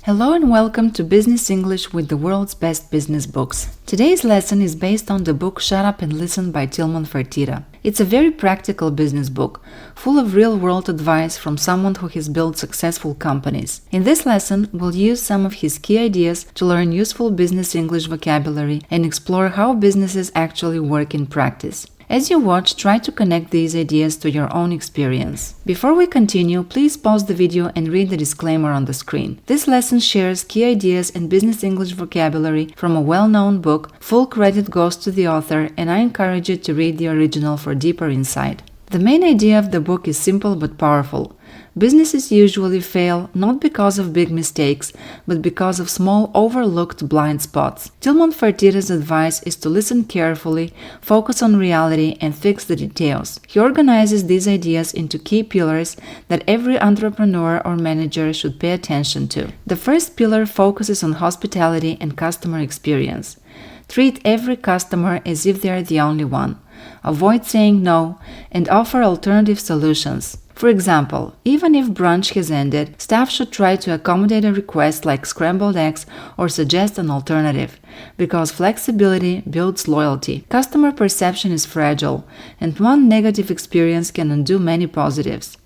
Hello and welcome to Business English with the world's best business books. Today's lesson is based on the book Shut Up and Listen by Tilman Fertitta. It's a very practical business book, full of real-world advice from someone who has built successful companies. In this lesson, we'll use some of his key ideas to learn useful business English vocabulary and explore how businesses actually work in practice. As you watch, try to connect these ideas to your own experience. Before we continue, please pause the video and read the disclaimer on the screen. This lesson shares key ideas and business English vocabulary from a well-known book. Full credit goes to the author, and I encourage you to read the original for deeper insight. The main idea of the book is simple but powerful. Businesses usually fail not because of big mistakes, but because of small, overlooked blind spots. Tilman Fertitta's advice is to listen carefully, focus on reality, and fix the details. He organizes these ideas into key pillars that every entrepreneur or manager should pay attention to. The first pillar focuses on hospitality and customer experience. Treat every customer as if they are the only one. Avoid saying no and offer alternative solutions. For example, even if brunch has ended, staff should try to accommodate a request like scrambled eggs or suggest an alternative, because flexibility builds loyalty. Customer perception is fragile, and one negative experience can undo many positives.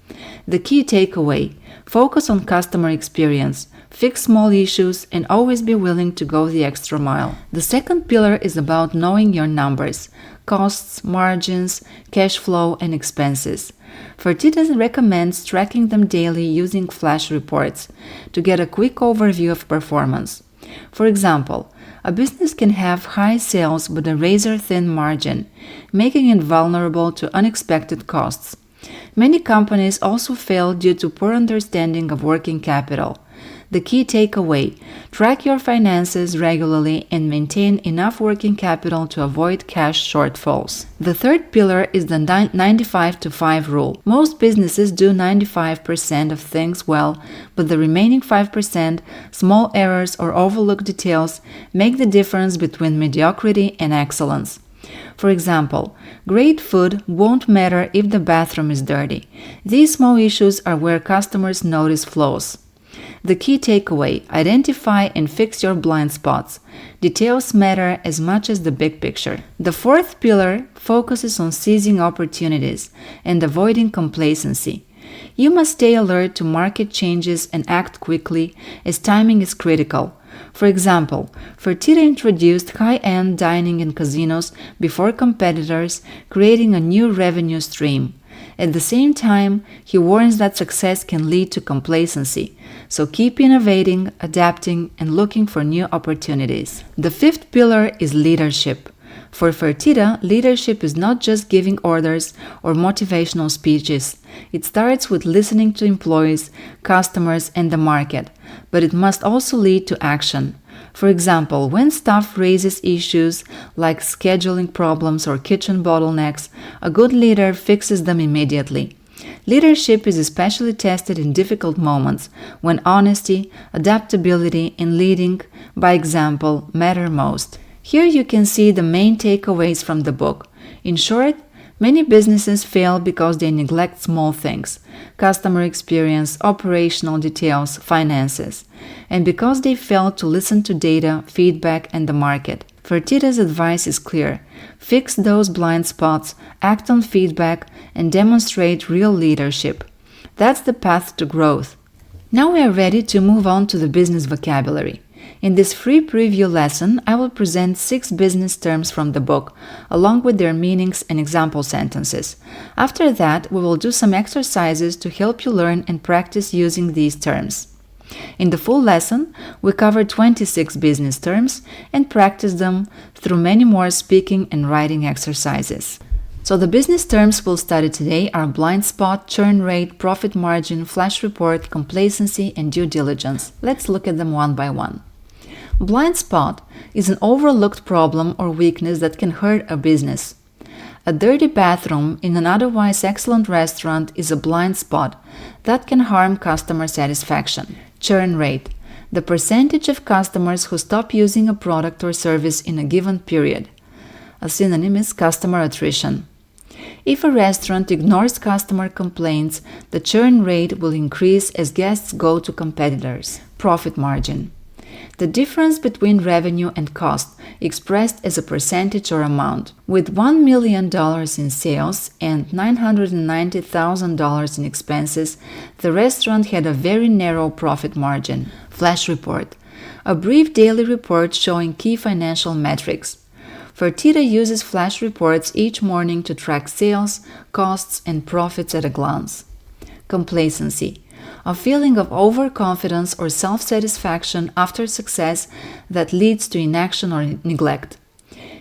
The key takeaway: focus on customer experience, fix small issues, and always be willing to go the extra mile. The second pillar is about knowing your numbers: costs, margins, cash flow, and expenses. Fertitta recommends tracking them daily using flash reports to get a quick overview of performance. For example, a business can have high sales but a razor-thin margin, making it vulnerable to unexpected costs. Many companies also fail due to poor understanding of working capital. The key takeaway: track your finances regularly and maintain enough working capital to avoid cash shortfalls. The third pillar is the 95-to-5 rule. Most businesses do 95% of things well, but the remaining 5%, small errors or overlooked details, make the difference between mediocrity and excellence. For example, great food won't matter if the bathroom is dirty. These small issues are where customers notice flaws. The key takeaway: identify and fix your blind spots. Details matter as much as the big picture. The fourth pillar focuses on seizing opportunities and avoiding complacency. You must stay alert to market changes and act quickly, as timing is critical. For example, Fertitta introduced high-end dining in casinos before competitors, creating a new revenue stream. At the same time, he warns that success can lead to complacency, so keep innovating, adapting, and looking for new opportunities. The fifth pillar is leadership. For Fertitta, leadership is not just giving orders or motivational speeches. It starts with listening to employees, customers, and the market, but it must also lead to action. For example, when staff raises issues like scheduling problems or kitchen bottlenecks, a good leader fixes them immediately. Leadership is especially tested in difficult moments, when honesty, adaptability, and leading by example matter most. Here you can see the main takeaways from the book. In short, many businesses fail because they neglect small things: customer experience, operational details, finances, and because they fail to listen to data, feedback, and the market. Fertitta's advice is clear: fix those blind spots, act on feedback, and demonstrate real leadership. That's the path to growth. Now we are ready to move on to the business vocabulary. In this free preview lesson, I will present 6 business terms from the book, along with their meanings and example sentences. After that, we will do some exercises to help you learn and practice using these terms. In the full lesson, we cover 26 business terms and practice them through many more speaking and writing exercises. So the business terms we'll study today are blind spot, churn rate, profit margin, flash report, complacency, and due diligence. Let's look at them one by one. Blind spot is an overlooked problem or weakness that can hurt a business. A dirty bathroom in an otherwise excellent restaurant is a blind spot that can harm customer satisfaction. Churn rate: the percentage of customers who stop using a product or service in a given period. A synonym is customer attrition. If a restaurant ignores customer complaints, the churn rate will increase as guests go to competitors. profit margin. The difference between revenue and cost expressed as a percentage or amount. With $1 million in sales and $990,000 in expenses, the restaurant had a very narrow profit margin. Flash report. A brief daily report showing key financial metrics. Fertitta uses flash reports each morning to track sales, costs, and profits at a glance. Complacency. A feeling of overconfidence or self-satisfaction after success that leads to inaction or neglect.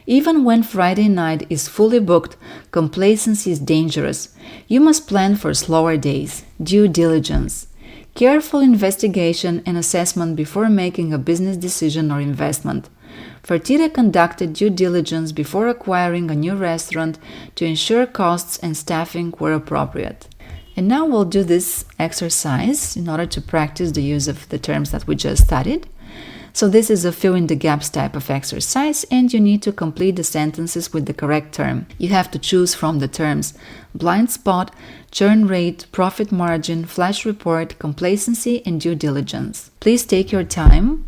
Even when Friday night is fully booked, complacency is dangerous. You must plan for slower days. Due diligence. Careful investigation and assessment before making a business decision or investment. Fertitta conducted due diligence before acquiring a new restaurant to ensure costs and staffing were appropriate. And now we'll do this exercise in order to practice the use of the terms that we just studied. So this is a fill in the gaps type of exercise, and you need to complete the sentences with the correct term. You have to choose from the terms blind spot, churn rate, profit margin, flash report, complacency, and due diligence. Please take your time.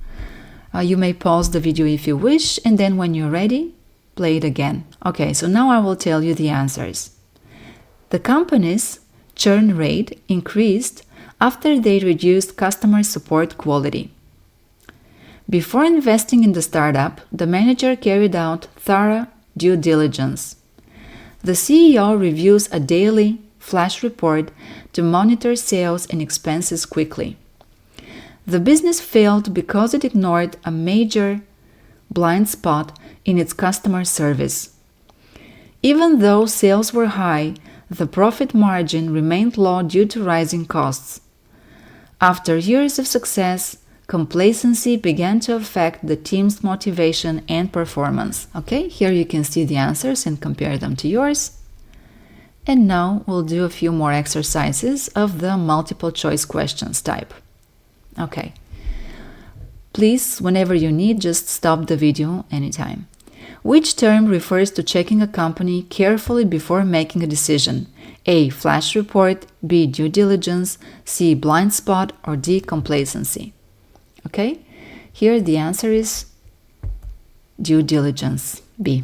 You may pause the video if you wish, and then when you're ready, play it again. Okay, so now I will tell you the answers. The company's churn rate increased after they reduced customer support quality. Before investing in the startup, the manager carried out thorough due diligence. The CEO reviews a daily flash report to monitor sales and expenses quickly. The business failed because it ignored a major blind spot in its customer service. Even though sales were high, the profit margin remained low due to rising costs. After years of success, complacency began to affect the team's motivation and performance. Okay, here you can see the answers and compare them to yours. And now we'll do a few more exercises of the multiple choice questions type. Okay, please, whenever you need, just stop the video anytime. Which term refers to checking a company carefully before making a decision? A. Flash report, B. Due diligence, C. Blind spot, or D. Complacency. Okay, here the answer is due diligence, B.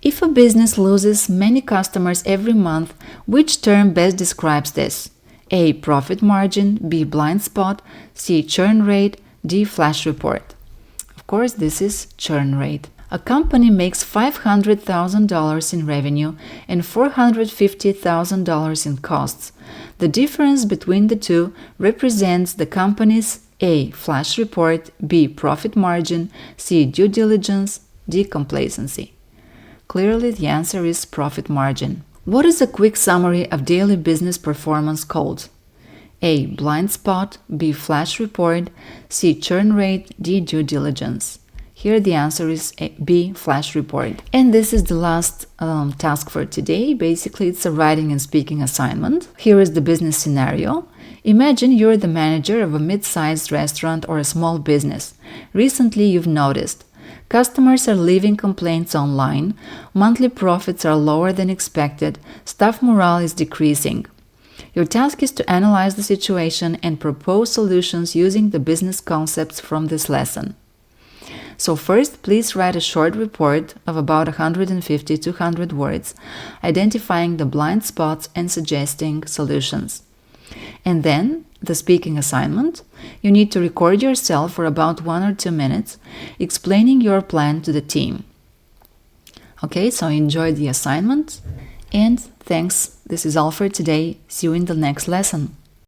If a business loses many customers every month, which term best describes this? A. Profit margin, B. Blind spot, C. Churn rate, D. Flash report. Of course, this is churn rate. A company makes $500,000 in revenue and $450,000 in costs. The difference between the two represents the company's A. Flash report, B. Profit margin, C. Due diligence, D. Complacency. Clearly, the answer is profit margin. What is a quick summary of daily business performance called? A. Blind spot, B. Flash report, C. Churn rate, D. Due diligence. Here the answer is B. Flash report. And this is the last task for today. Basically, it's a writing and speaking assignment. Here is the business scenario. Imagine you're the manager of a mid-sized restaurant or a small business. Recently, you've noticed customers are leaving complaints online, monthly profits are lower than expected, staff morale is decreasing. Your task is to analyze the situation and propose solutions using the business concepts from this lesson. So first, please write a short report of about 150-200 words, identifying the blind spots and suggesting solutions. And then, the speaking assignment, you need to record yourself for about 1 or 2 minutes, explaining your plan to the team. Okay, so enjoy the assignment, and thanks. This is all for today. See you in the next lesson.